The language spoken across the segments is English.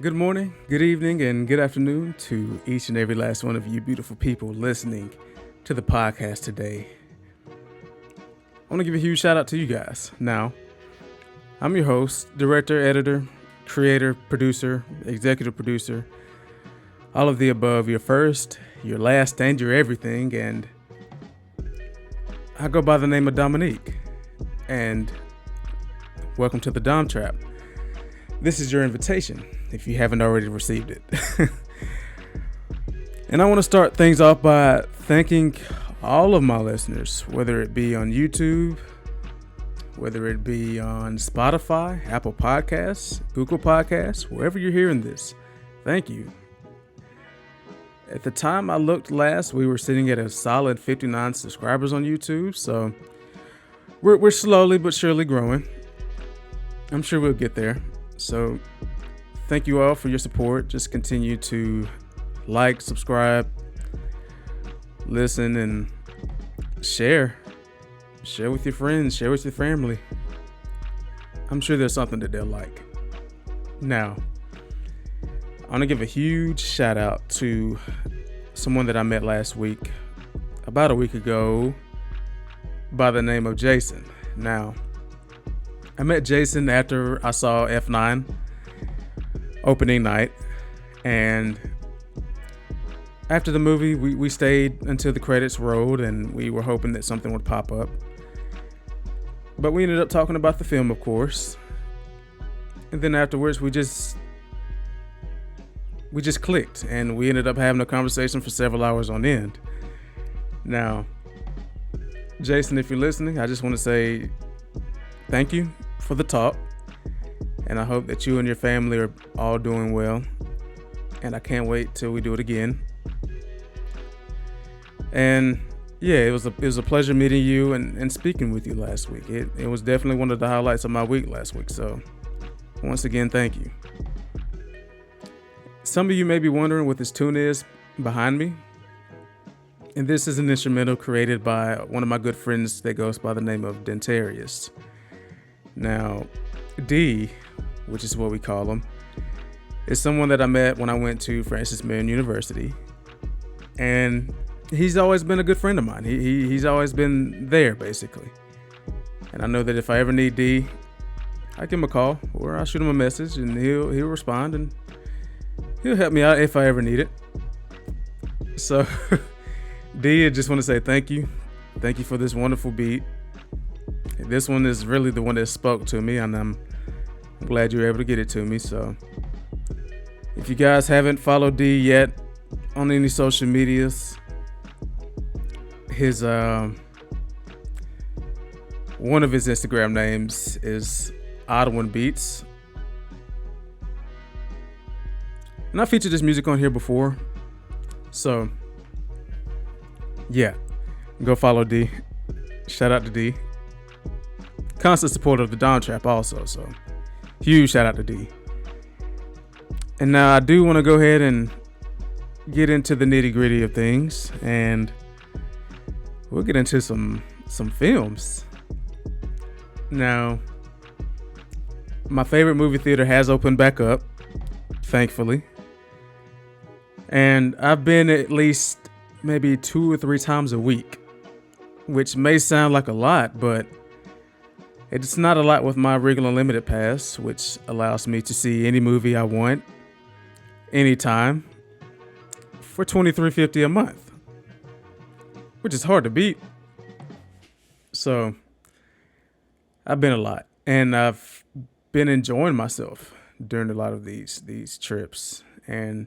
Good morning, good evening, and good afternoon to each and every last one of you beautiful people listening to the podcast today. I want to give a huge shout out to you guys. Now, I'm your host, director, editor, creator, producer, executive producer, all of the above, your first, your last, and your everything, and I go by the name of Dominique, and welcome to the Dom Trap. This is your invitation, if you haven't already received it. And I want to start things off by thanking all of my listeners, whether it be on YouTube, whether it be on Spotify, Apple Podcasts, Google Podcasts, wherever you're hearing this. Thank you. At the time I looked last, we were sitting at a solid 59 subscribers on YouTube, so we're slowly but surely growing. I'm sure we'll get there. So thank you all for your support. Just continue to like, subscribe, listen, and share. Share with your friends, share with your family. I'm sure there's something that they'll like. Now, I want to give a huge shout out to someone that I met last week, about a week ago, by the name of Jason. Now, I met Jason after I saw F9 opening night, and after the movie, we stayed until the credits rolled, and we were hoping that something would pop up. But we ended up talking about the film, of course, and then afterwards we just clicked, and we ended up having a conversation for several hours on end. Now, Jason, if you're listening, I just want to say thank you for the talk, and I hope that you and your family are all doing well, and I can't wait till we do it again. And yeah, it was a pleasure meeting you and speaking with you last week. It was definitely one of the highlights of my week last week, so once again, thank you. Some of you may be wondering what this tune is behind me, and this is an instrumental created by one of my good friends that goes by the name of Dentarius. Now, D, which is what we call him, is someone that I met when I went to Francis Marion University, and he's always been a good friend of mine. He's always been there, basically. And I know that if I ever need D, I give him a call or I'll shoot him a message, and he'll respond, and he'll help me out if I ever need it. So, D, I just want to say thank you. Thank you for this wonderful beat. This one is really the one that spoke to me, and I'm glad you were able to get it to me. So if you guys haven't followed D yet on any social medias, his one of his Instagram names is Odd Beats. And I featured this music on here before. So yeah, go follow D. Shout out to D. Constant supporter of the Dom Trap also, so huge shout out to D. And now I do want to go ahead and get into the nitty gritty of things, and we'll get into some films. Now, my favorite movie theater has opened back up, thankfully, and I've been at least maybe 2 or 3 times a week, which may sound like a lot, but it's not a lot with my regular limited pass, which allows me to see any movie I want, anytime, for $23.50 a month, which is hard to beat. So I've been a lot, and I've been enjoying myself during a lot of these trips, and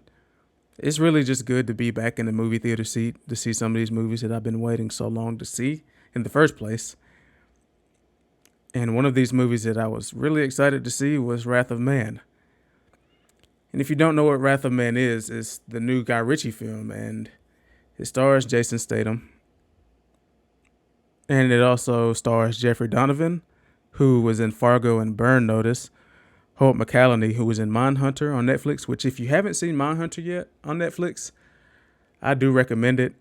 it's really just good to be back in the movie theater seat to see some of these movies that I've been waiting so long to see in the first place. And one of these movies that I was really excited to see was Wrath of Man. And if you don't know what Wrath of Man is, it's the new Guy Ritchie film, and it stars Jason Statham. And it also stars Jeffrey Donovan, who was in Fargo and Burn Notice, Holt McCallany, who was in Mindhunter on Netflix, which if you haven't seen Mindhunter yet on Netflix, I do recommend it.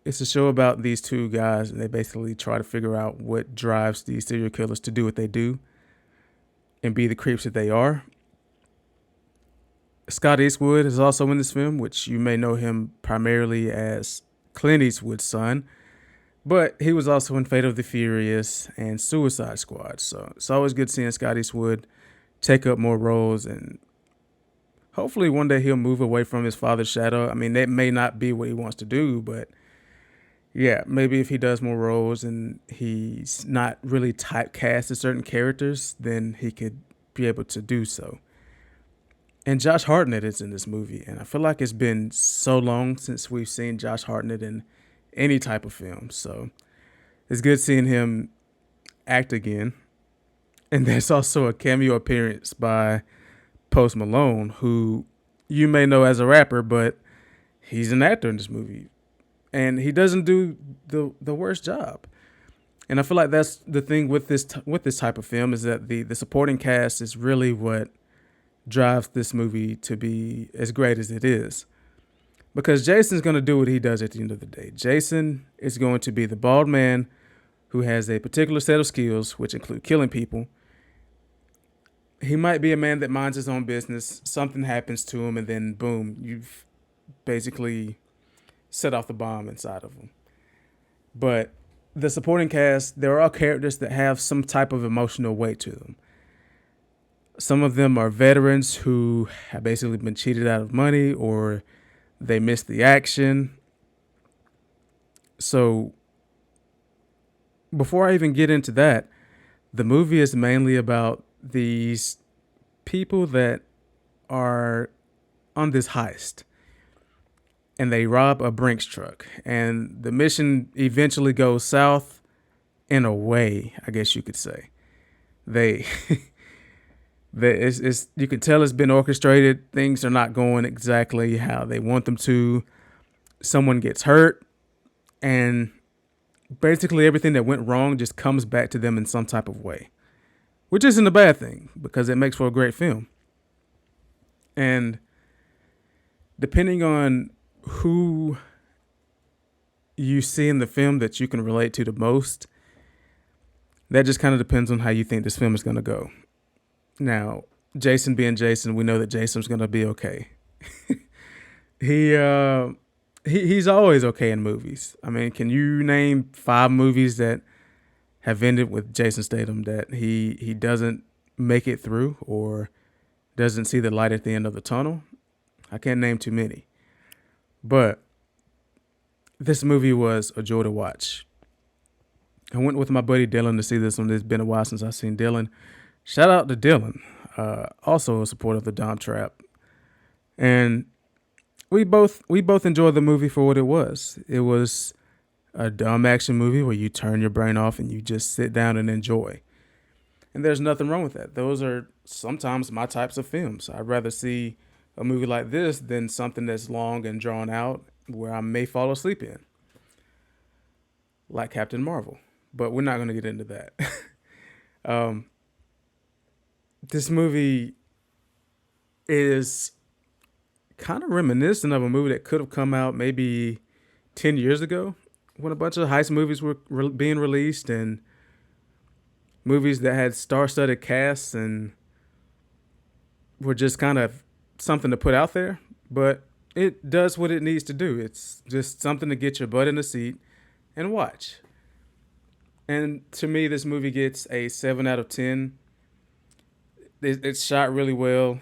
It's a show about these two guys, and they basically try to figure out what drives these serial killers to do what they do and be the creeps that they are. Scott Eastwood is also in this film, which you may know him primarily as Clint Eastwood's son, but he was also in Fate of the Furious and Suicide Squad. So it's always good seeing Scott Eastwood take up more roles, and hopefully one day he'll move away from his father's shadow. I mean, that may not be what he wants to do, but yeah, maybe if he does more roles and he's not really typecast as certain characters, then he could be able to do so. And Josh Hartnett is in this movie, and I feel like it's been so long since we've seen Josh Hartnett in any type of film. So it's good seeing him act again. And there's also a cameo appearance by Post Malone, who you may know as a rapper, but he's an actor in this movie, and he doesn't do the worst job. And I feel like that's the thing with this type of film, is that the supporting cast is really what drives this movie to be as great as it is. Because Jason's going to do what he does at the end of the day. Jason is going to be the bald man who has a particular set of skills, which include killing people. He might be a man that minds his own business. Something happens to him, and then boom, you've basically set off the bomb inside of him. But the supporting cast, there are characters that have some type of emotional weight to them. Some of them are veterans who have basically been cheated out of money, or they missed the action. So before I even get into that, the movie is mainly about these people that are on this heist, and they rob a Brinks truck, and the mission eventually goes south in a way, I guess you could say. They it's you can tell it's been orchestrated. Things are not going exactly how they want them to. Someone gets hurt, and basically everything that went wrong just comes back to them in some type of way, which isn't a bad thing because it makes for a great film. And depending on who you see in the film that you can relate to the most, that just kind of depends on how you think this film is going to go. Now, Jason being Jason, we know that Jason's going to be okay. He's always okay in movies. I mean, can you name 5 movies that have ended with Jason Statham that he doesn't make it through or doesn't see the light at the end of the tunnel? I can't name too many. But this movie was a joy to watch. I went with my buddy Dylan to see this one. It's been a while since I've seen Dylan. Shout out to Dylan, also a supporter of the Dom Trap. And we both enjoyed the movie for what it was. It was a dumb action movie where you turn your brain off and you just sit down and enjoy. And there's nothing wrong with that. Those are sometimes my types of films. I'd rather see a movie like this than something that's long and drawn out where I may fall asleep in, like Captain Marvel. But we're not going to get into that. This movie is kind of reminiscent of a movie that could have come out maybe 10 years ago, when a bunch of heist movies were being released, and movies that had star-studded casts and were just kind of something to put out there. But it does what it needs to do. It's just something to get your butt in the seat and watch. And to me, this movie gets a 7 out of 10. It's shot really well.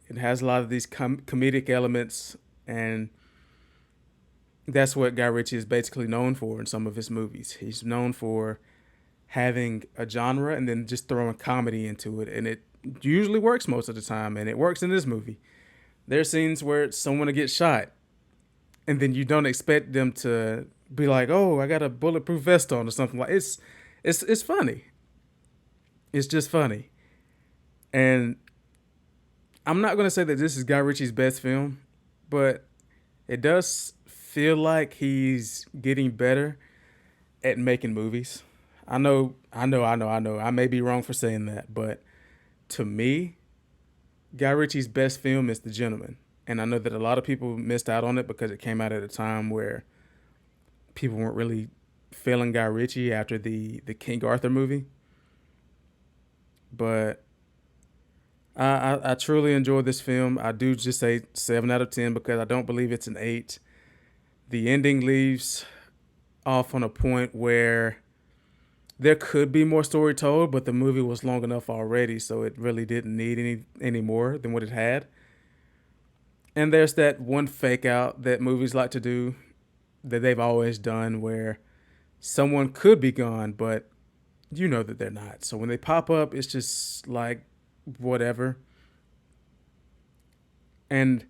It has a lot of these comedic elements, and that's what Guy Ritchie is basically known for in some of his movies. He's known for having a genre and then just throwing comedy into it, and it usually works most of the time, and it works in this movie. There are scenes where someone gets shot, and then you don't expect them to be like, "Oh, I got a bulletproof vest on" or something like. It's funny. It's just funny. And I'm not going to say that this is Guy Ritchie's best film, but it does feel like he's getting better at making movies. I know. I may be wrong for saying that, but to me, Guy Ritchie's best film is The Gentleman. And I know that a lot of people missed out on it because it came out at a time where people weren't really feeling Guy Ritchie after the King Arthur movie. But I truly enjoyed this film. I do just say 7 out of 10 because I don't believe it's an 8. The ending leaves off on a point where there could be more story told, but the movie was long enough already, so it really didn't need any more than what it had. And there's that one fake out that movies like to do that they've always done where someone could be gone, but you know that they're not. So when they pop up, it's just like whatever. And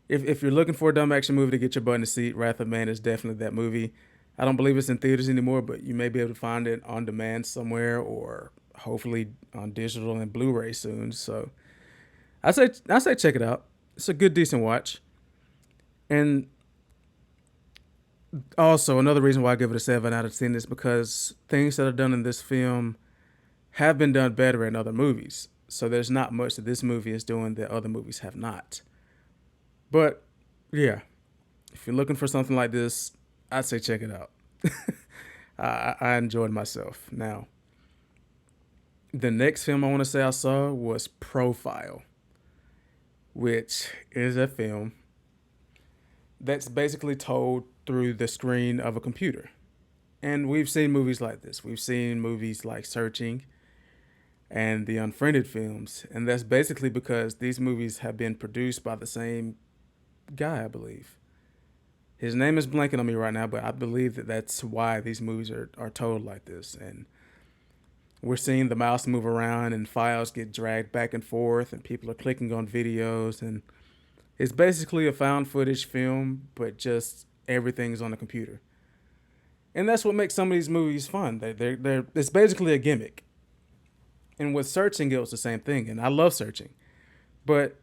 if you're looking for a dumb action movie to get your butt in the seat, Wrath of Man is definitely that movie. I don't believe it's in theaters anymore, but you may be able to find it on demand somewhere or hopefully on digital and Blu-ray soon. So I say check it out. It's a good decent watch. And also another reason why I give it a 7 out of 10 is because things that are done in this film have been done better in other movies. So there's not much that this movie is doing that other movies have not. But yeah, if you're looking for something like this, I'd say check it out. I enjoyed myself. Now, the next film I want to say I saw was Profile, which is a film that's basically told through the screen of a computer. And we've seen movies like this. We've seen movies like Searching and the Unfriended films. And that's basically because these movies have been produced by the same guy, I believe. His name is blanking on me right now, but I believe that that's why these movies are told like this. And we're seeing the mouse move around and files get dragged back and forth and people are clicking on videos. And it's basically a found footage film, but just everything's on the computer. And that's what makes some of these movies fun. It's basically a gimmick. And with Searching, it was the same thing. And I love Searching. But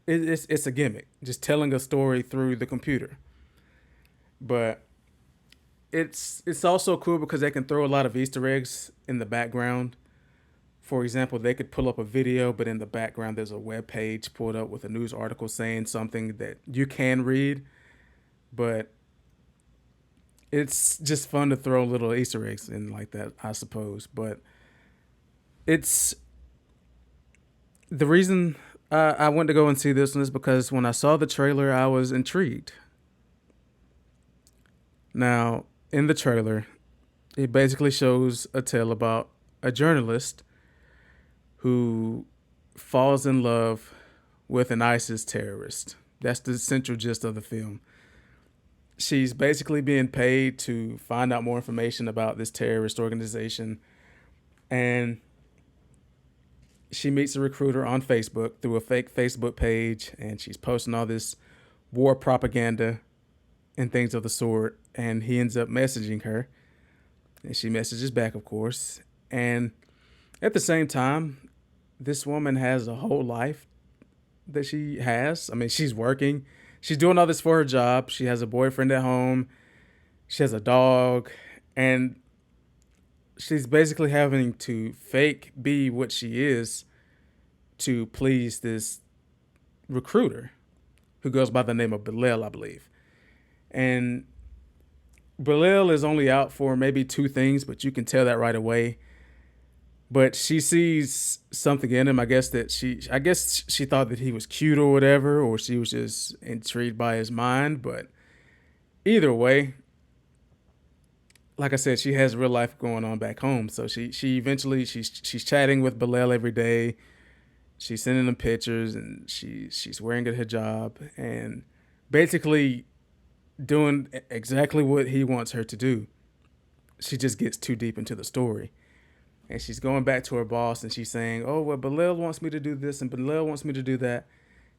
it's a gimmick, just telling a story through the computer. But it's also cool because they can throw a lot of Easter eggs in the background. For example, they could pull up a video, but in the background there's a web page pulled up with a news article saying something that you can read. But it's just fun to throw little Easter eggs in like that, I suppose. But it's the reason I went to go and see this one is because when I saw the trailer, I was intrigued. Now, in the trailer, it basically shows a tale about a journalist who falls in love with an ISIS terrorist. That's the central gist of the film. She's basically being paid to find out more information about this terrorist organization, and she meets a recruiter on Facebook through a fake Facebook page, and she's posting all this war propaganda and things of the sort, and he ends up messaging her, and she messages back, of course. And at the same time, this woman has a whole life that she has. I mean, she's working. She's doing all this for her job. She has a boyfriend at home. She has a dog. And she's basically having to fake be what she is to please this recruiter who goes by the name of Bilal, I believe. And Bilal is only out for maybe 2 things, but you can tell that right away. But she sees something in him. I guess she thought that he was cute or whatever, or she was just intrigued by his mind. But either way, like I said, she has real life going on back home. So she eventually she's chatting with Bilal every day. She's sending him pictures, and she's wearing a hijab and basically doing exactly what he wants her to do. She just gets too deep into the story. And she's going back to her boss and she's saying, oh, well, Bilal wants me to do this and Bilal wants me to do that.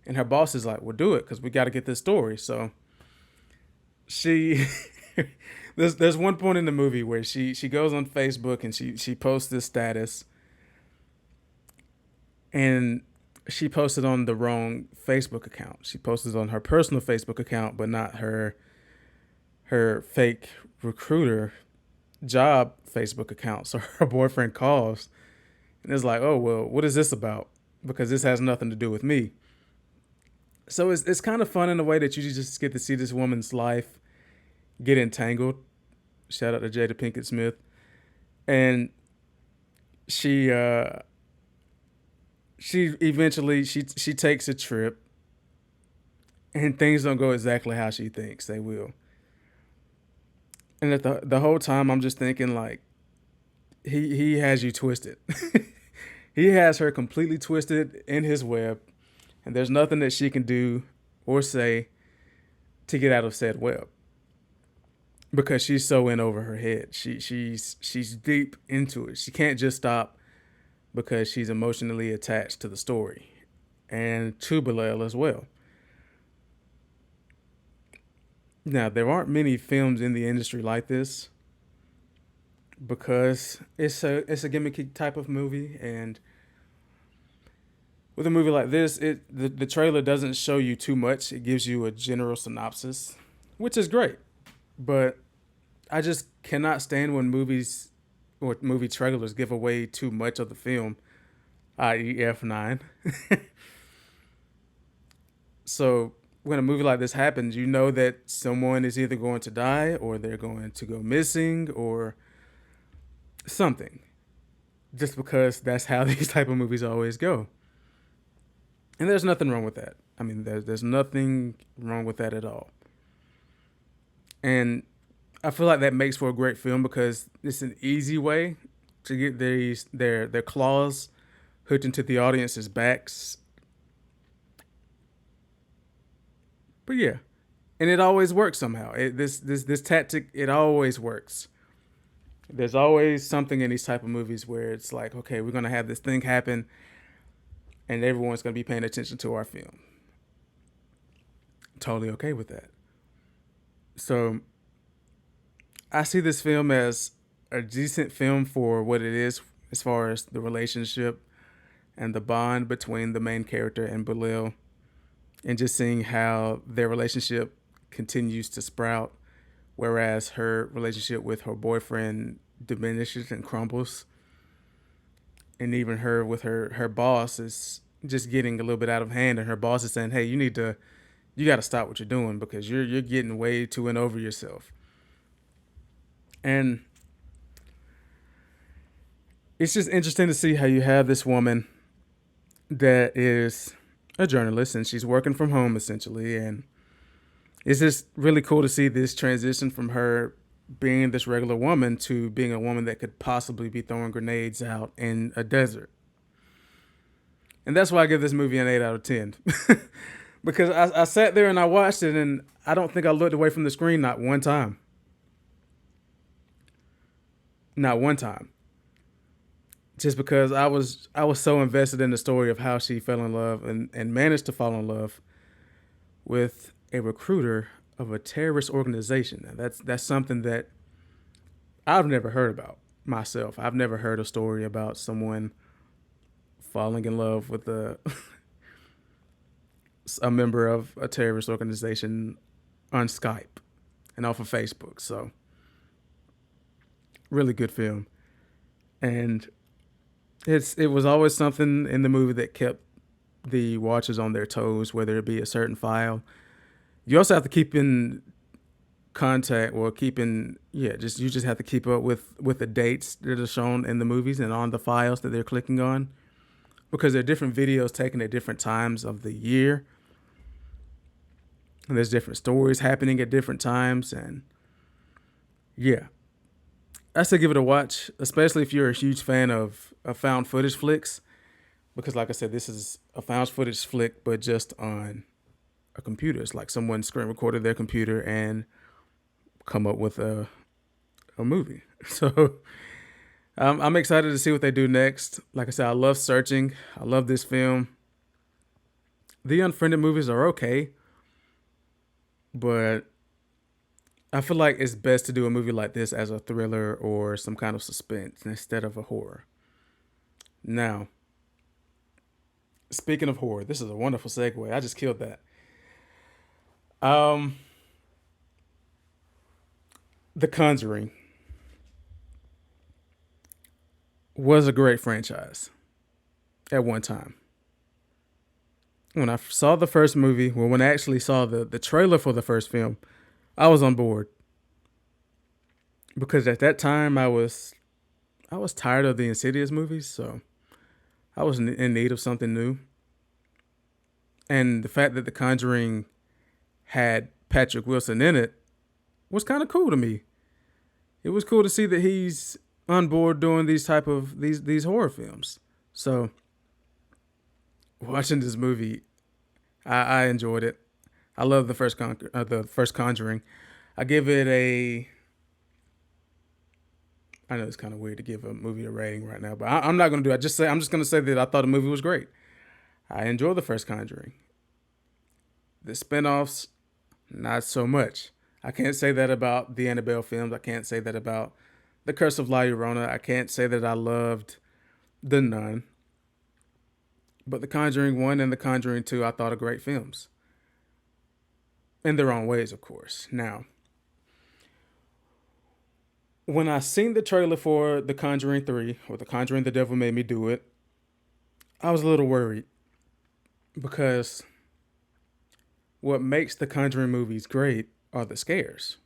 And her boss is like, well, do it because we got to get this story. So she, there's one point in the movie where she goes on Facebook and she posts this status. And she posted on the wrong Facebook account. She posted on her personal Facebook account, but not her fake recruiter job Facebook account. So her boyfriend calls and is like, oh, well, what is this about? Because this has nothing to do with me. So it's kind of fun in a way that you just get to see this woman's life get entangled. Shout out to Jada Pinkett Smith. And she she eventually she takes a trip, and things don't go exactly how she thinks they will. And at the whole time, I'm just thinking like he has you twisted. He has her completely twisted in his web, and there's nothing that she can do or say to get out of said web because she's so in over her head. She's deep into it. She can't just stop because she's emotionally attached to the story and to Bilal as well. Now, there aren't many films in the industry like this because it's a gimmicky type of movie, and with a movie like this, the trailer doesn't show you too much. It gives you a general synopsis, which is great. But I just cannot stand when movies or movie trailers give away too much of the film, i.e., F9. So when a movie like this happens, you know that someone is either going to die or they're going to go missing or something. Just because that's how these type of movies always go. And there's nothing wrong with that. I mean, there's nothing wrong with that at all. And I feel like that makes for a great film because it's an easy way to get their claws hooked into the audience's backs. But yeah, and it always works somehow. This tactic, it always works. There's always something in these type of movies where it's like, okay, we're gonna have this thing happen, and everyone's gonna be paying attention to our film. Totally okay with that. So I see this film as a decent film for what it is, as far as the relationship and the bond between the main character and Balil, and just seeing how their relationship continues to sprout, whereas her relationship with her boyfriend diminishes and crumbles. And even her with her boss is just getting a little bit out of hand, and her boss is saying, "Hey, you got to stop what you're doing because you're getting way too in over yourself." And it's just interesting to see how you have this woman that is a journalist and she's working from home essentially, and it's just really cool to see this transition from her being this regular woman to being a woman that could possibly be throwing grenades out in a desert. And that's why I give this movie an 8 out of 10. Because I sat there and I watched it, and I don't think I looked away from the screen not one time. Not one time. Just because I was so invested in the story of how she fell in love and managed to fall in love with a recruiter of a terrorist organization. Now that's something that I've never heard about myself. I've never heard a story about someone falling in love with a member of a terrorist organization on Skype and off of Facebook. So really good film. And it was always something in the movie that kept the watchers on their toes, whether it be a certain file. You also have to keep in contact or you just have to keep up with the dates that are shown in the movies and on the files that they're clicking on, because there are different videos taken at different times of the year. And there's different stories happening at different times. And yeah, I say give it a watch, especially if you're a huge fan of found footage flicks, because like I said, this is a found footage flick, but just on a computer. It's like someone screen recorded their computer and come up with a movie. So I'm excited to see what they do next. Like I said, I love Searching. I love this film. The Unfriended movies are okay, but I feel like it's best to do a movie like this as a thriller or some kind of suspense instead of a horror. Now, speaking of horror, this is a wonderful segue. I just killed that. The Conjuring was a great franchise at one time. When I saw the first movie, well, when I actually saw the trailer for the first film, I was on board. Because at that time I was tired of the Insidious movies, so I was in need of something new. And the fact that The Conjuring had Patrick Wilson in it was kind of cool to me. It was cool to see that he's on board doing these type of these horror films. So watching this movie, I enjoyed it. I love the first Conjuring. I give it a. I know it's kind of weird to give a movie a rating right now, but I'm not going to do it. I'm just going to say that I thought the movie was great. I enjoyed the first Conjuring. The spinoffs, not so much. I can't say that about the Annabelle films. I can't say that about The Curse of La Llorona. I can't say that I loved The Nun. But The Conjuring 1 and The Conjuring 2, I thought are great films. In their own ways, of course. Now, when I seen the trailer for The Conjuring 3, or The Conjuring The Devil Made Me Do It, I was a little worried. Because what makes the Conjuring movies great are the scares.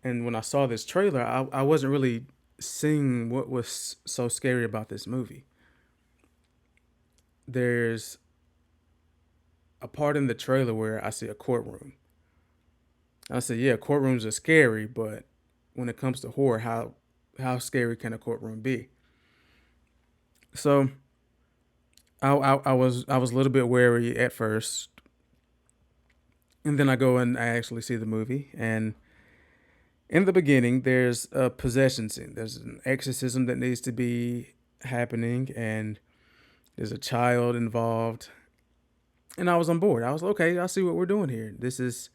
And when I saw this trailer, I wasn't really seeing what was so scary about this movie. There's a part in the trailer where I see a courtroom. I said, yeah, courtrooms are scary, but when it comes to horror, how scary can a courtroom be? So I was a little bit wary at first, and then I go and I actually see the movie. And in the beginning, there's a possession scene. There's an exorcism that needs to be happening, and there's a child involved. And I was on board. I was okay. I see what we're doing here. This is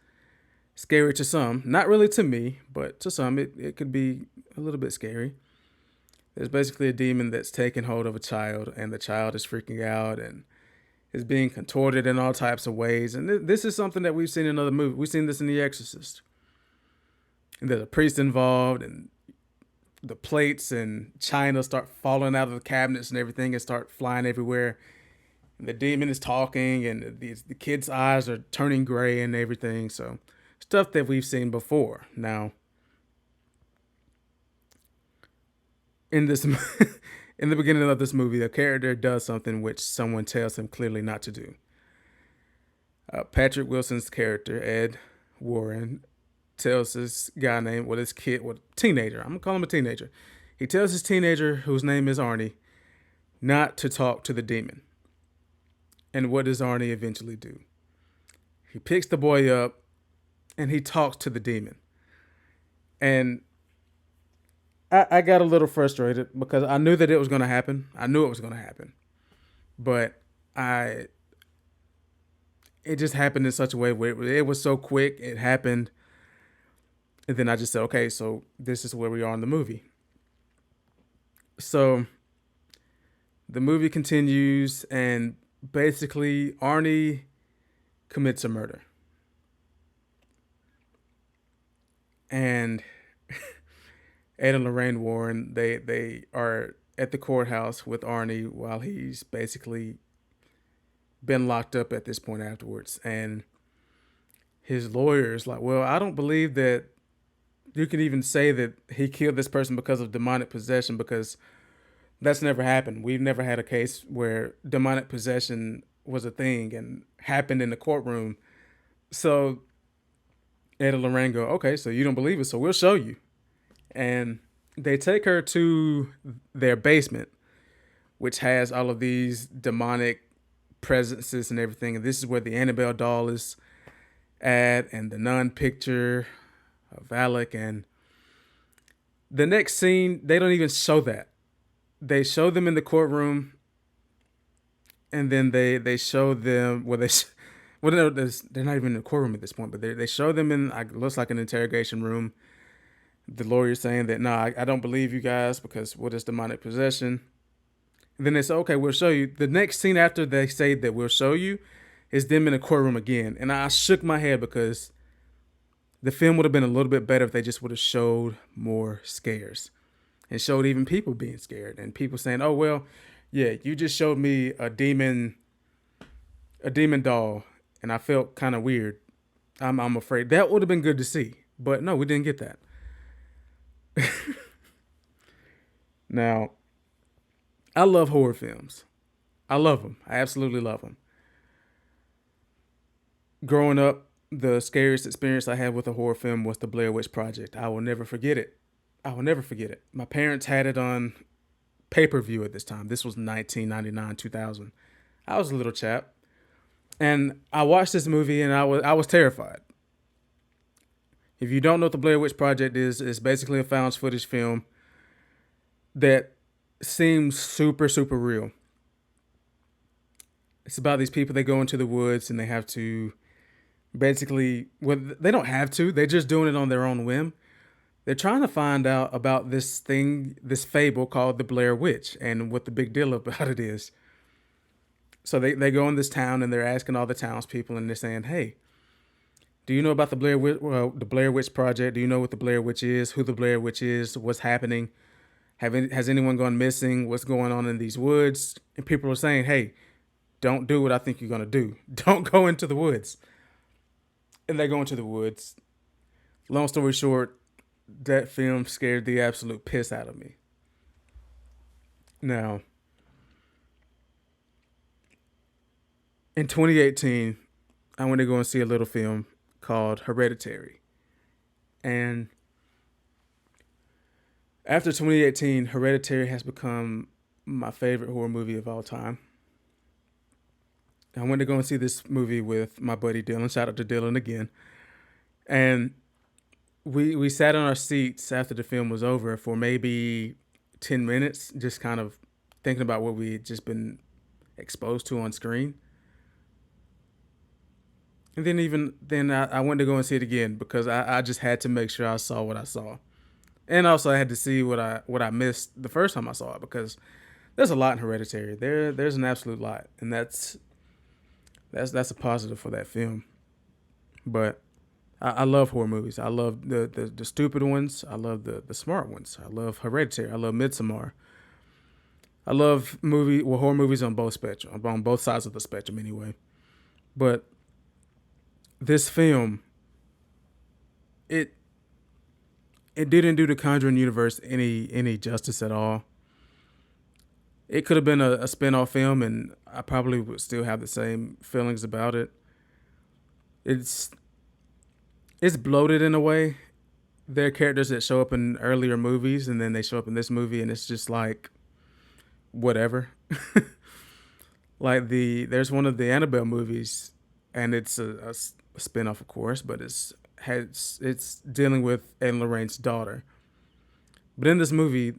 scary to some, not really to me, but to some, it could be a little bit scary. There's basically a demon that's taking hold of a child, and the child is freaking out and is being contorted in all types of ways. And this is something that we've seen in other movies. We've seen this in The Exorcist. And there's a priest involved, and the plates and china start falling out of the cabinets and everything and start flying everywhere. And the demon is talking, and the kid's eyes are turning gray and everything. So stuff that we've seen before. Now, in this in the beginning of this movie, a character does something which someone tells him clearly not to do. Patrick Wilson's character, Ed Warren, tells this guy named, well, this kid, well, teenager, I'm gonna call him a teenager. He tells his teenager, whose name is Arnie, not to talk to the demon. And what does Arnie eventually do? He picks the boy up and he talks to the demon. And I got a little frustrated because I knew that it was going to happen. I knew it was going to happen. But it just happened in such a way where it was so quick. It happened. And then I just said, okay, so this is where we are in the movie. So the movie continues, and basically Arnie commits a murder. And Ed and Lorraine Warren, they are at the courthouse with Arnie while he's basically been locked up at this point afterwards. And his lawyer is like, well, I don't believe that you can even say that he killed this person because of demonic possession, because that's never happened. We've never had a case where demonic possession was a thing and happened in the courtroom. So Ed and Lorraine go, okay, so you don't believe it, so we'll show you. And they take her to their basement, which has all of these demonic presences and everything. And this is where the Annabelle doll is at, and the nun picture of Alec. And the next scene, they don't even show that. They show them in the courtroom, and then they show them, they're not even in the courtroom at this point, but they show them in, looks like an interrogation room. The lawyer's saying that, no, I don't believe you guys because what is demonic possession? And then they say, okay, we'll show you. The next scene after they say that we'll show you is them in a courtroom again. And I shook my head because the film would have been a little bit better if they just would have showed more scares and showed even people being scared and people saying, oh, well, yeah, you just showed me a demon doll and I felt kind of weird. I'm afraid. That would have been good to see. But no, we didn't get that. Now, I love horror films. I love them. I absolutely love them. Growing up, the scariest experience I had with a horror film was the Blair Witch Project. I will never forget it. I will never forget it. My parents had it on pay-per-view at this time. This was 1999, 2000. I was a little chap, and I watched this movie and I was terrified. If you don't know what the Blair Witch Project is, it's basically a found footage film that seems super super real. It's about these people, they go into the woods and they have to basically, well, they don't have to, they're just doing it on their own whim. They're trying to find out about this thing, this fable called the Blair Witch, and what the big deal about it is. So they go in this town and they're asking all the townspeople and they're saying, hey, do you know about the Blair Witch Project? Do you know what the Blair Witch is? Who the Blair Witch is? What's happening? Has anyone gone missing? What's going on in these woods? And people are saying, hey, don't do what I think you're going to do. Don't go into the woods. And they go into the woods. Long story short, that film scared the absolute piss out of me. Now, in 2018, I went to go and see a little film called Hereditary. And after 2018, Hereditary has become my favorite horror movie of all time. I went to go and see this movie with my buddy Dylan. Shout out to Dylan again. And we sat on our seats after the film was over for maybe 10 minutes, just kind of thinking about what we had just been exposed to on screen. And then I went to go and see it again because I just had to make sure I saw what I saw. And also I had to see what I missed the first time I saw it, because there's a lot in Hereditary. There's an absolute lot. And that's a positive for that film. But I love horror movies. I love the stupid ones. I love the smart ones. I love Hereditary. I love Midsommar. I love horror movies on both sides of the spectrum anyway. But this film, it didn't do the Conjuring universe any justice at all. It could have been a spin-off film, and I probably would still have the same feelings about it. It's bloated in a way. There are characters that show up in earlier movies, and then they show up in this movie, and it's just like, whatever. Like there's one of the Annabelle movies, and it's a spin-off, of course, but it's dealing with Ed and Lorraine's daughter. But in this movie,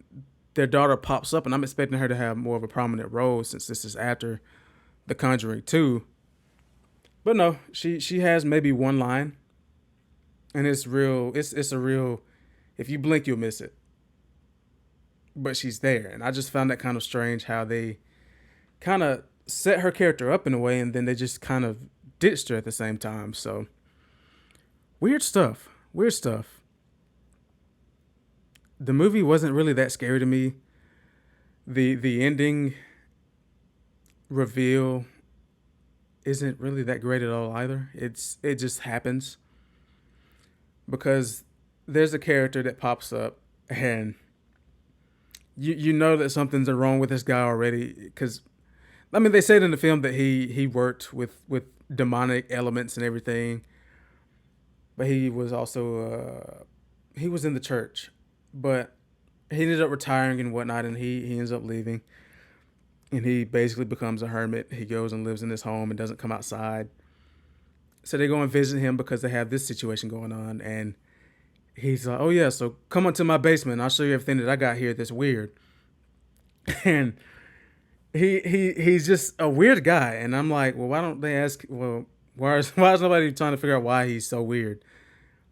their daughter pops up, and I'm expecting her to have more of a prominent role since this is after The Conjuring 2. But no, she has maybe one line, and it's real. It's a real. If you blink, you'll miss it. But she's there, and I just found that kind of strange how they kind of set her character up in a way, and then they just kind of ditched her at the same time. So weird stuff. Weird stuff. The movie wasn't really that scary to me. The ending reveal isn't really that great at all either. It just happens because there's a character that pops up, and you know that something's wrong with this guy already, because I mean, they said in the film that he worked with demonic elements and everything, but he was also he was in the church, but he ended up retiring and whatnot, and he ends up leaving, and he basically becomes a hermit. He goes and lives in his home and doesn't come outside. So they go and visit him because they have this situation going on, and he's like, "Oh yeah, so come on to my basement. I'll show you everything that I got here that's weird." And he's just a weird guy, and I'm like, well, why don't they ask? Well, why is nobody trying to figure out why he's so weird?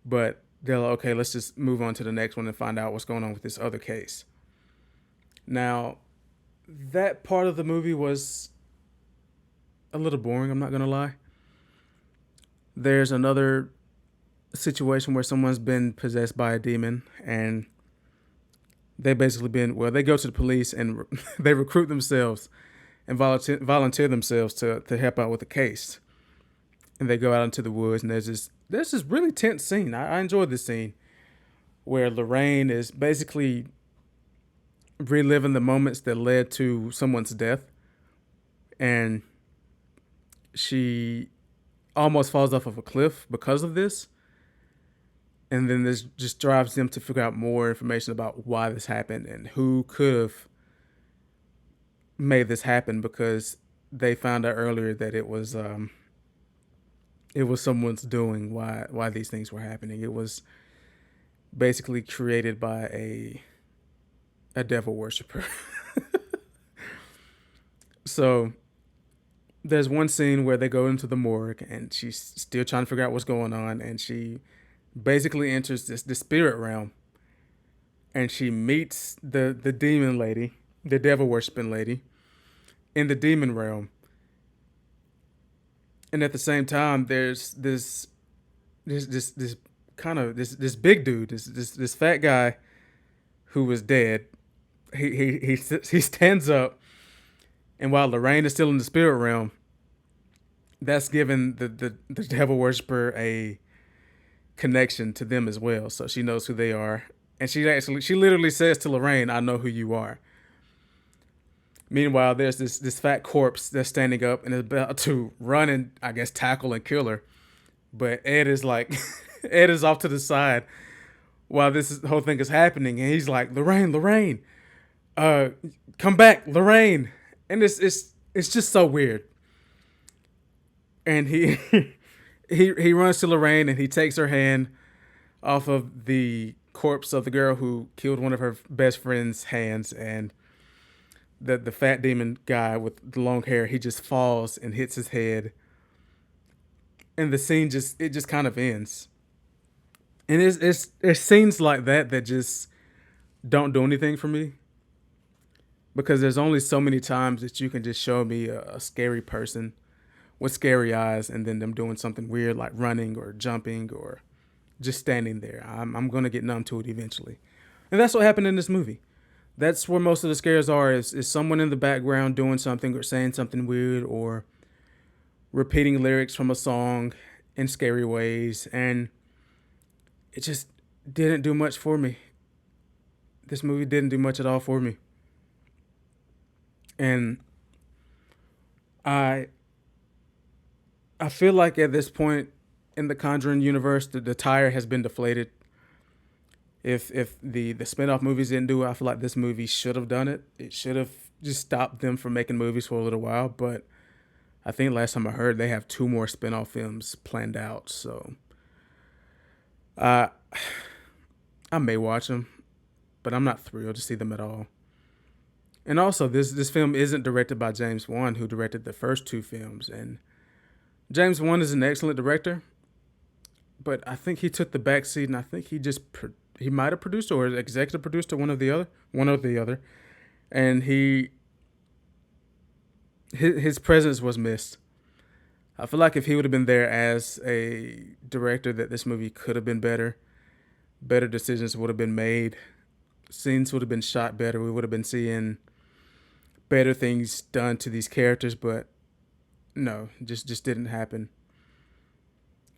But they're like, okay, let's just move on to the next one and find out what's going on with this other case. Now, that part of the movie was a little boring, I'm not gonna lie. There's another situation where someone's been possessed by a demon, and they they go to the police and they recruit themselves and volunteer themselves to help out with the case. And they go out into the woods, and there's this really tense scene. I enjoyed this scene where Lorraine is basically reliving the moments that led to someone's death, and she almost falls off of a cliff because of this. And then this just drives them to figure out more information about why this happened and who could have made this happen, because they found out earlier that it was someone's doing why these things were happening. It was basically created by a devil worshiper. So there's one scene where they go into the morgue and she's still trying to figure out what's going on, and she basically enters the spirit realm, and she meets the demon lady, the devil worshiping lady, in the demon realm. And at the same time, there's this kind of this big dude, this fat guy who was dead. He stands up, and while Lorraine is still in the spirit realm, that's given the devil worshiper a connection to them as well, so she knows who they are. And she literally says to Lorraine, "I know who you are." Meanwhile, there's this fat corpse that's standing up and is about to run and, I guess, tackle and kill her. But Ed is like, Ed is off to the side while this whole thing is happening, and he's like, Lorraine, come back, Lorraine. And it's just so weird. And he he runs to Lorraine and he takes her hand off of the corpse of the girl who killed one of her best friend's hands, and the fat demon guy with the long hair, he just falls and hits his head, and the scene just kind of ends. And it's scenes like that just don't do anything for me, because there's only so many times that you can just show me a scary person with scary eyes and then them doing something weird like running or jumping or just standing there. I'm gonna get numb to it eventually, and that's what happened in this movie. That's where most of the scares are, is someone in the background doing something or saying something weird or repeating lyrics from a song in scary ways. And it just didn't do much for me. This movie didn't do much at all for me. And I feel like at this point in the Conjuring universe, the tire has been deflated. If the spinoff movies didn't do it, I feel like this movie should have done it. It should have just stopped them from making movies for a little while. But I think last time I heard, they have 2 more spinoff films planned out. So I may watch them, but I'm not thrilled to see them at all. And also, this film isn't directed by James Wan, who directed the first 2 films. And James Wan is an excellent director, but I think he took the back seat, and I think he might have produced or executive produced or one or the other, and his presence was missed. I feel like if he would have been there as a director, that this movie could have been better. Better decisions would have been made. Scenes would have been shot better. We would have been seeing better things done to these characters, but no, just didn't happen.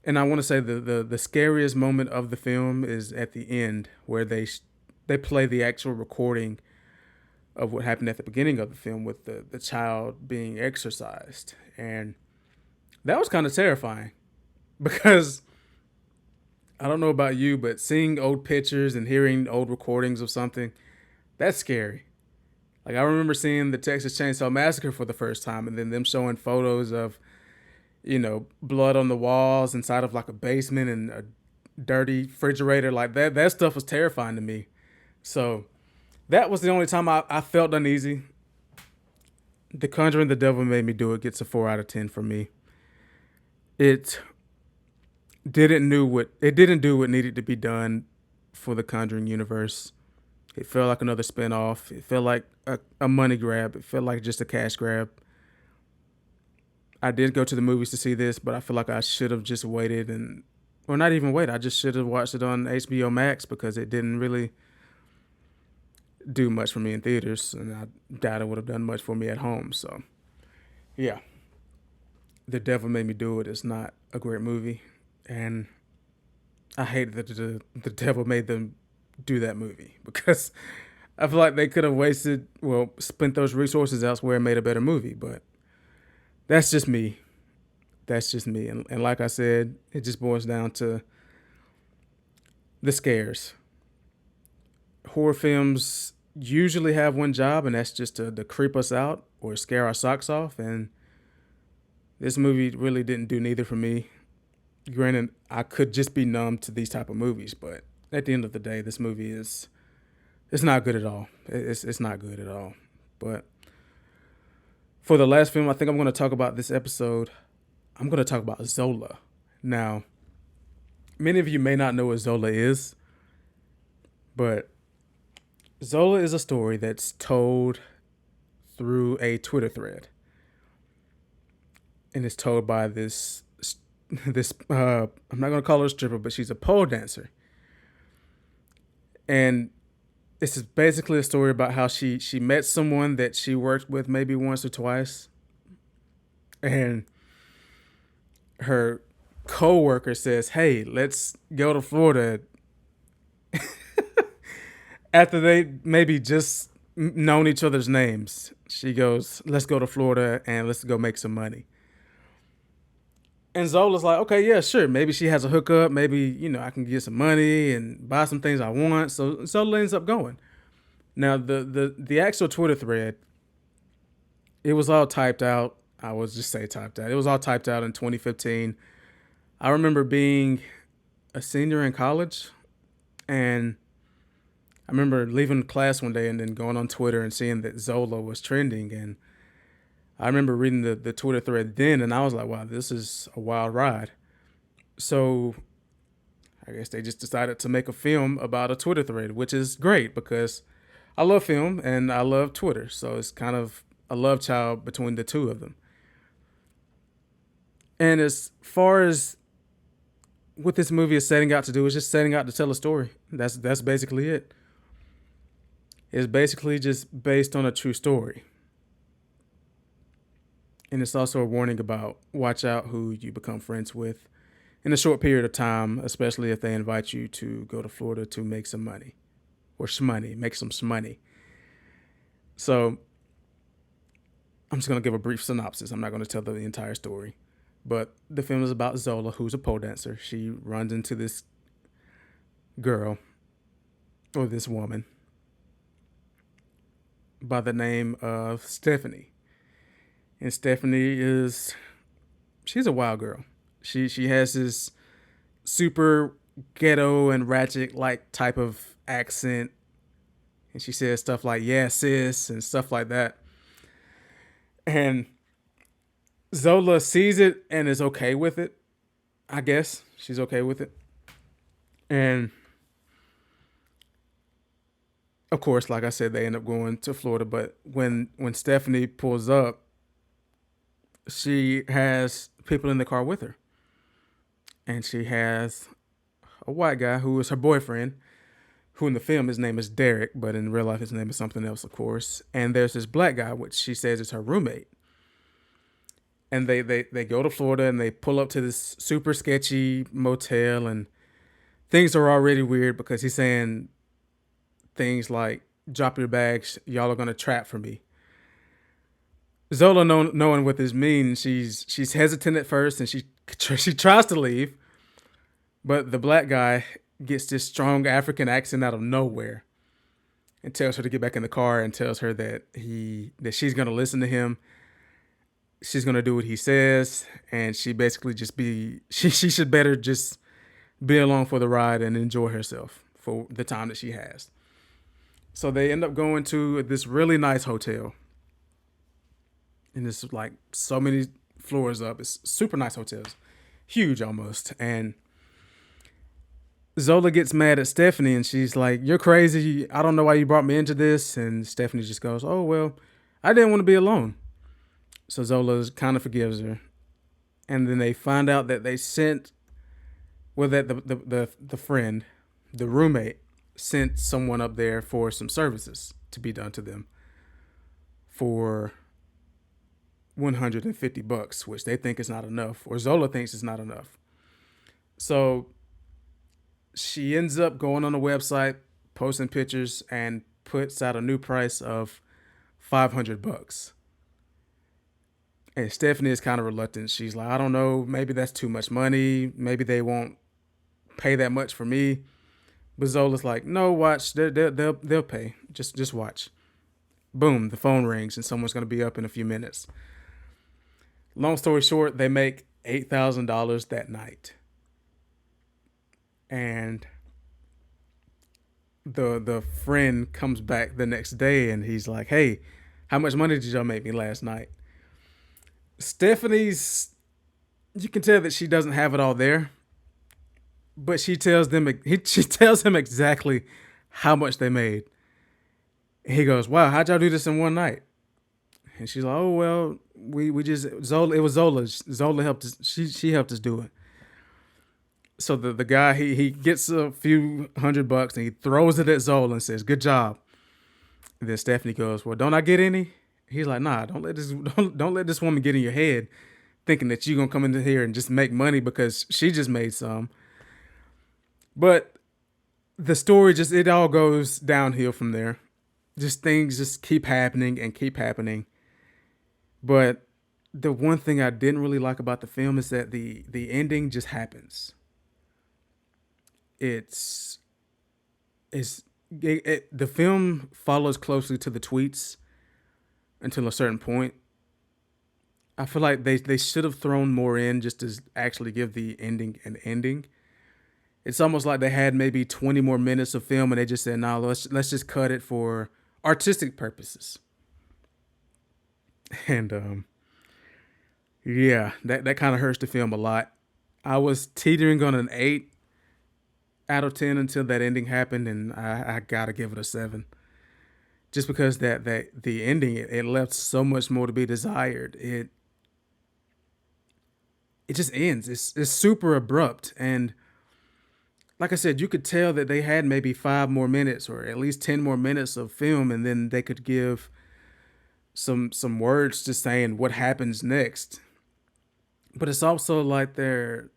And I want to say the scariest moment of the film is at the end, where they play the actual recording of what happened at the beginning of the film with the child being exorcised. And that was kind of terrifying, because I don't know about you, but seeing old pictures and hearing old recordings of something, that's scary. Like, I remember seeing the Texas Chainsaw Massacre for the first time, and then them showing photos of, blood on the walls inside of like a basement and a dirty refrigerator. Like that stuff was terrifying to me. So that was the only time I felt uneasy. The Conjuring, The Devil Made Me Do It gets a 4 out of 10 for me. It didn't do what needed to be done for the Conjuring universe. It felt like another spinoff. It felt like a money grab. It felt like just a cash grab. I did go to the movies to see this, but I feel like I should have just waited or not even wait. I just should have watched it on HBO Max, because it didn't really do much for me in theaters, and I doubt it would have done much for me at home. So, yeah. The Devil Made Me Do It is not a great movie, and I hate that the devil made them do that movie, because I feel like they could have spent those resources elsewhere and made a better movie. But that's just me. That's just me. And like I said, it just boils down to the scares. Horror films usually have one job, and that's just to creep us out or scare our socks off. And this movie really didn't do neither for me. Granted, I could just be numb to these type of movies, but at the end of the day, this movie is it's not good at all. It's not good at all. But for the last film I think I'm going to talk about this episode, I'm going to talk about Zola. Now, many of you may not know what Zola is, but Zola is a story that's told through a Twitter thread. And it's told by this I'm not going to call her a stripper, but she's a pole dancer. And this is basically a story about how she met someone that she worked with maybe once or twice. And her co-worker says, "Hey, let's go to Florida." After they maybe just known each other's names, she goes, "Let's go to Florida and let's go make some money." And Zola's like, "Okay, yeah, sure. Maybe she has a hookup. Maybe, I can get some money and buy some things I want." So Zola ends up going. Now, the actual Twitter thread, it was all typed out. I would just say typed out. It was all typed out in 2015. I remember being a senior in college, and I remember leaving class one day and then going on Twitter and seeing that Zola was trending. And I remember reading the Twitter thread then, and I was like, wow, this is a wild ride. So I guess they just decided to make a film about a Twitter thread, which is great because I love film and I love Twitter. So it's kind of a love child between the two of them. And as far as what this movie is setting out to do, it's just setting out to tell a story. That's basically it. It's basically just based on a true story. And it's also a warning about watch out who you become friends with in a short period of time, especially if they invite you to go to Florida to make some money or shmoney, make some shmoney. So I'm just going to give a brief synopsis. I'm not going to tell the entire story. But the film is about Zola, who's a pole dancer. She runs into this girl, or this woman, by the name of Stephanie. And Stephanie she's a wild girl. She has this super ghetto and ratchet like type of accent. And she says stuff like, "Yeah, sis," and stuff like that. And Zola sees it and is okay with it. I guess she's okay with it. And of course, like I said, they end up going to Florida. But when Stephanie pulls up, she has people in the car with her. And she has a white guy who is her boyfriend, who in the film his name is Derek, but in real life his name is something else, of course. And there's this black guy, which she says is her roommate. And they go to Florida and they pull up to this super sketchy motel, and things are already weird because he's saying things like, "Drop your bags, y'all are gonna trap for me." Zola, knowing what this means, she's hesitant at first and she tries to leave, but the black guy gets this strong African accent out of nowhere and tells her to get back in the car and tells her that she's gonna listen to him. She's gonna do what he says, and she basically she should better just be along for the ride and enjoy herself for the time that she has. So they end up going to this really nice hotel. And it's like so many floors up. It's super nice hotels. Huge almost. And Zola gets mad at Stephanie and she's like, "You're crazy. I don't know why you brought me into this." And Stephanie just goes, "Oh, well, I didn't want to be alone." So Zola kind of forgives her. And then they find out that that the friend, the roommate, sent someone up there for some services to be done to them for $150, which they think is not enough, or Zola thinks is not enough. So she ends up going on the website, posting pictures, and puts out a new price of $500. And Stephanie is kind of reluctant. She's like, I don't know, maybe that's too much money. Maybe they won't pay that much for me. But Zola's like, no, watch, they'll pay. Just watch. Boom, the phone rings and someone's gonna be up in a few minutes. Long story short, they make $8,000 that night. And the friend comes back the next day and he's like, hey, how much money did y'all make me last night? Stephanie's, you can tell that she doesn't have it all there, but she tells him exactly how much they made. He goes, wow, how'd y'all do this in one night? And she's like, oh, well, we just, Zola, it was Zola. Zola helped us. She helped us do it. So the guy, he gets a few $100 and he throws it at Zola and says, good job. And then Stephanie goes, well, don't I get any? He's like, nah, don't let this woman get in your head thinking that you're going to come into here and just make money because she just made some. But the story it all goes downhill from there. Just things just keep happening and keep happening. But the one thing I didn't really like about the film is that the ending just happens. The film follows closely to the tweets until a certain point. I feel like they should have thrown more in just to actually give the ending an ending. It's almost like they had maybe 20 more minutes of film and they just said, no, let's just cut it for artistic purposes. And yeah, that kind of hurts the film a lot. I was teetering on an 8 out of 10 until that ending happened, and I gotta give it a 7. Just because that the ending, it left so much more to be desired. It just ends. It's super abrupt, and like I said, you could tell that they had maybe 5 more minutes or at least 10 more minutes of film, and then they could give some words just saying what happens next. But it's also like they're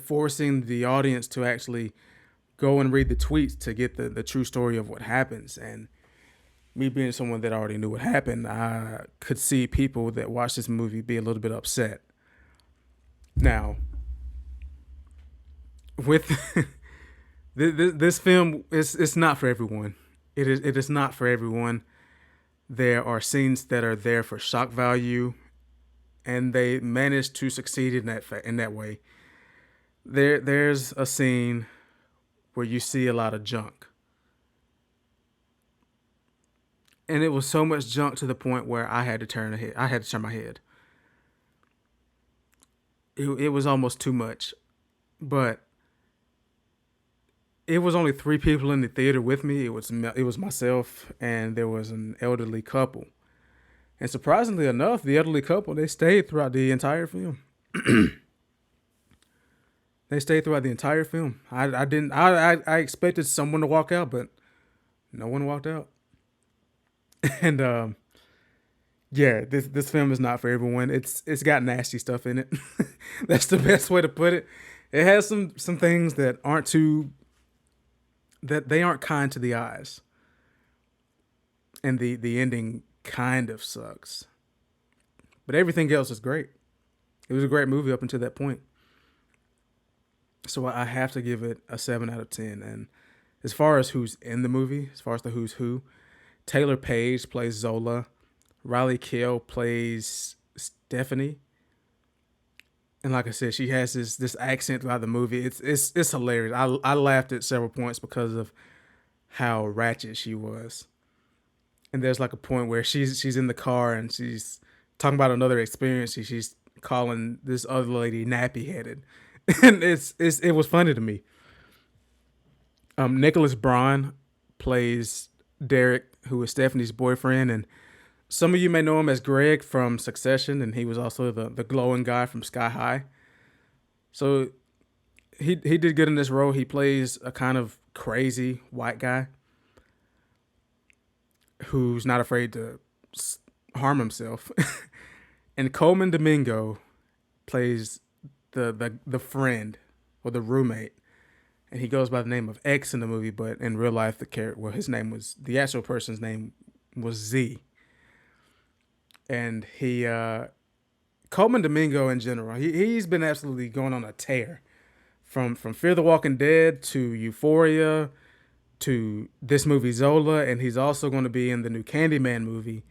forcing the audience to actually go and read the tweets to get the true story of what happens. And me being someone that already knew what happened, I could see people that watch this movie be a little bit upset. Now, with this film, it's not for everyone. It is not for everyone. There are scenes that are there for shock value, and they managed to succeed in that way. There's a scene where you see a lot of junk. And it was so much junk to the point where I had to turn my head. It was almost too much. But it was only 3 people in the theater with me. It was myself and there was an elderly couple. And surprisingly enough, the elderly couple, they stayed throughout the entire film. They stayed throughout the entire film. I expected someone to walk out, but no one walked out. And yeah, this film is not for everyone. It's got nasty stuff in it. That's the best way to put it. It has some things that aren't kind to the eyes. And the ending kind of sucks. But everything else is great. It was a great movie up until that point. So I have to give it a 7 out of 10. And as far as who's in the movie, as far as the who's who, Taylor Page plays Zola. Riley Keough plays Stephanie. And like I said, she has this accent throughout the movie. It's hilarious. I laughed at several points because of how ratchet she was. And there's like a point where she's in the car and she's talking about another experience. She's calling this other lady nappy headed. And it was funny to me. Nicholas Braun plays Derek, who is Stephanie's boyfriend, and some of you may know him as Greg from Succession, and he was also the glowing guy from Sky High. So he did good in this role. He plays a kind of crazy white guy who's not afraid to harm himself. And Coleman Domingo plays the friend or the roommate, and he goes by the name of X in the movie, but in real life, the actual person's name was Z. And Coleman Domingo in general, he's been absolutely going on a tear from Fear the Walking Dead to Euphoria to this movie Zola, and he's also going to be in the new Candyman movie.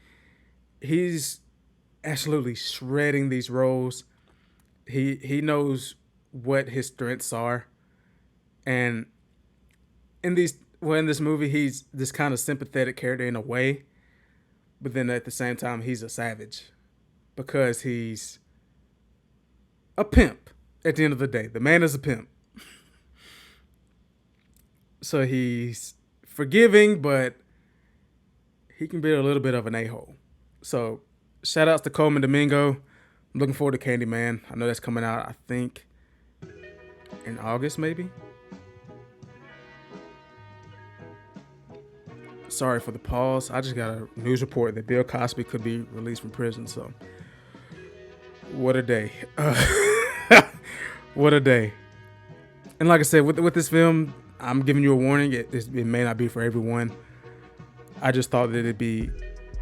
He's absolutely shredding these roles. He knows what his strengths are, and in this movie, he's this kind of sympathetic character in a way, but then at the same time, he's a savage because he's a pimp. At the end of the day, the man is a pimp. So he's forgiving, but he can be a little bit of an a-hole. So shout outs to Coleman Domingo. I'm looking forward to Candyman. I know that's coming out, I think, in August, maybe. Sorry for the pause. I just got a news report that Bill Cosby could be released from prison. So what a day. What a day. And like I said, with this film, I'm giving you a warning. It may not be for everyone. I just thought that it'd be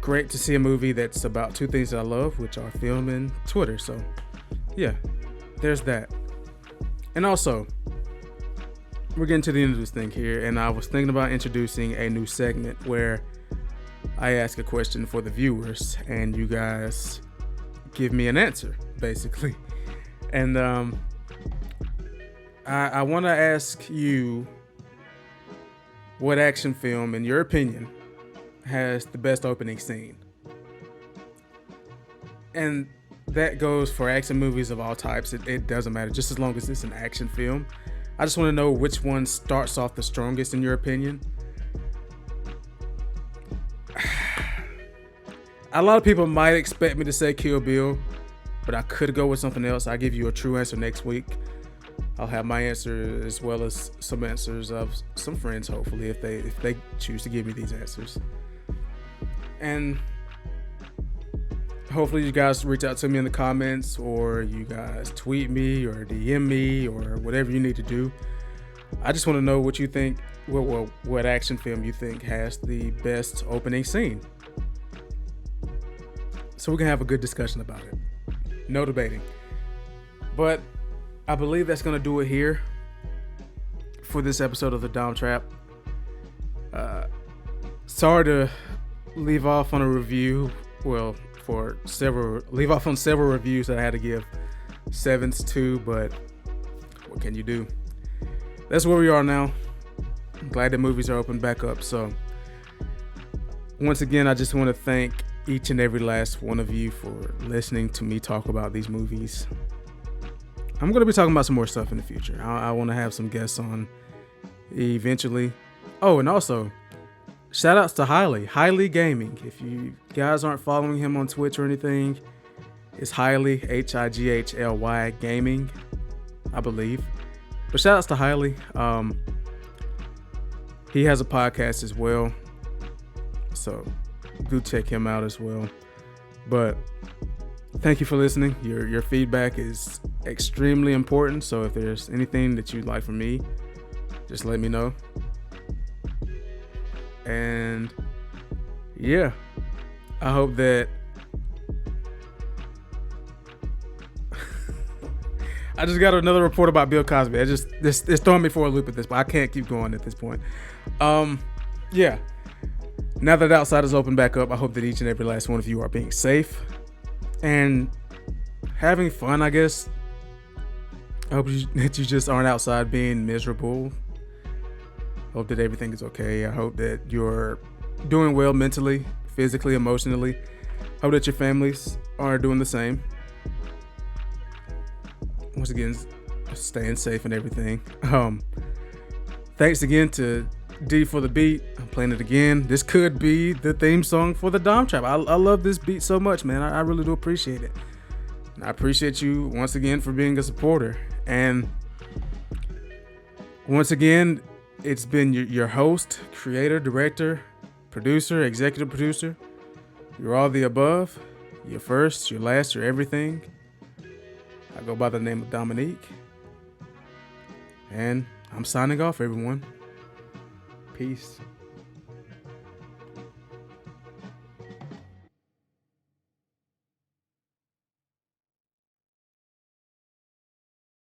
great to see a movie that's about two things that I love, which are film and Twitter. So yeah, there's that. And also, we're getting to the end of this thing here, and I was thinking about introducing a new segment where I ask a question for the viewers and you guys give me an answer, basically. And I want to ask you, what action film, in your opinion, has the best opening scene? And that goes for action movies of all types. It doesn't matter, just as long as it's an action film. I just want to know which one starts off the strongest in your opinion. A lot of people might expect me to say Kill Bill, but I could go with something else. I'll give you a true answer next week. I'll have my answer as well as some answers of some friends, hopefully, if they choose to give me these answers. And hopefully you guys reach out to me in the comments, or you guys tweet me or DM me or whatever you need to do. I just want to know what you think, what action film you think has the best opening scene, so we can have a good discussion about it. No debating. But I believe that's going to do it here for this episode of The Dom Trap. Sorry to leave off on a review. Well, leave off on several reviews that I had to give 7s to, but what can you do? That's where we are now. I'm glad the movies are open back up. So once again, I just want to thank each and every last one of you for listening to me talk about these movies. I'm going to be talking about some more stuff in the future. I want to have some guests on eventually. Oh, and also, shout outs to Highly Gaming. If you guys aren't following him on Twitch or anything, it's Highly, Highly Gaming, I believe. But shout outs to Highly. He has a podcast as well, so do check him out as well. But thank you for listening. Your feedback is extremely important. So if there's anything that you'd like from me, just let me know. And yeah, I hope that I just got another report about Bill Cosby. It's throwing me for a loop at this point. I can't keep going at this point. Yeah. Now that outside is open back up, I hope that each and every last one of you are being safe and having fun, I guess. I hope that you just aren't outside being miserable. Hope that everything is okay. I hope that you're doing well mentally, physically, emotionally. Hope that your families are doing the same. Once again, staying safe and everything. Thanks again to D for the beat. I'm playing it again. This could be the theme song for the Dom Trap. I love this beat so much, man. I really do appreciate it. And I appreciate you once again for being a supporter. And once again, it's been your host, creator, director, producer, executive producer. You're all the above. You're first, you're last, you're everything. I go by the name of Dominique. And I'm signing off, everyone. Peace.